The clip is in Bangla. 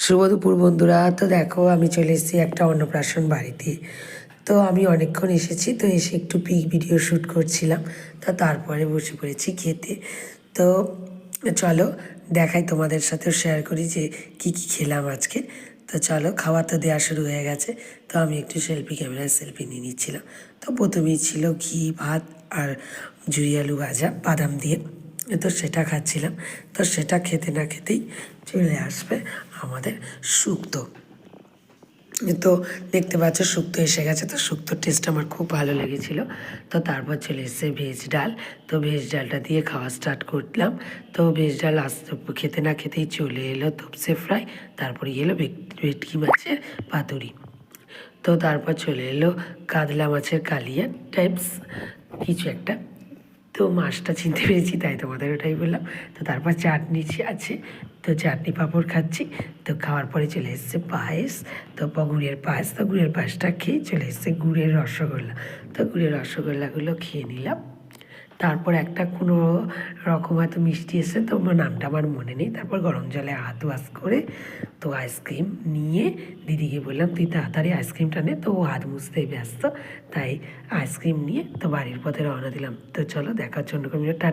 শুভ দুপুর বন্ধুরা। তো দেখো আমি চলে এসেছি একটা অন্নপ্রাশন বাড়িতে। তো আমি অনেকক্ষণ এসেছি, তো এসে একটু পিক ভিডিও শ্যুট করছিলাম। তো তারপরে বসে পড়েছি খেতে। তো চলো দেখাই, তোমাদের সাথেও শেয়ার করি যে কি কি খেলাম আজকে। তো চলো, খাওয়া তো দেওয়া শুরু হয়ে গেছে। তো আমি একটু ক্যামেরায় সেলফি নিয়ে নিচ্ছিলাম। তো প্রথমেই ছিল ঘি ভাত আর ঝুরি আলু ভাজা বাদাম দিয়ে। তো সেটা খাচ্ছিলাম। তো সেটা খেতে না খেতেই চলে আসবে আমাদের শুক্তো। তো দেখতে পাচ্ছ শুক্তো এসে গেছে। তো শুক্তোর টেস্ট আমার খুব ভালো লেগেছিলো। তো তারপর চলে এসেছে ভেজ ডাল। তো ভেজ ডালটা দিয়ে খাওয়া স্টার্ট করলাম। তো ভেজ ডাল আসতে খেতে না খেতেই চলে এলো তপসে ফ্রাই, তারপরে এলো ভেটকি মাছের পাতুরি। তো তারপর চলে এলো কাতলা মাছের কালিয়া টাইপস কিছু একটা। তো মাছটা চিনতে পেরেছি, তাই তোমাদের ওটাই বললাম। তো তারপর চাটনি আছে, তো চাটনি পাঁপড় খাচ্ছি। তো খাওয়ার পরে চলে এসছে পায়েস। তো গুড়ের পায়েস। তো গুড়ের পায়েসটা খেয়ে চলে এসছে গুড়ের রসগোল্লা। তো গুড়ের রসগোল্লাগুলো খেয়ে নিলাম। তারপর একটা কোনো রকম হয়তো মিষ্টি এসে, তো নামটা আমার মনে নেই। তারপর গরম জলে হাত ওয়াশ করে তো আইসক্রিম নিয়ে দিদিকে বললাম তুই তাড়াতাড়ি আইসক্রিমটা নে। তো ও হাত মুছতেই ব্যস্ত, তাই আইসক্রিম নিয়ে তো বাড়ির পথে রওনা দিলাম। তো চলো দেখার জন্য টাটা।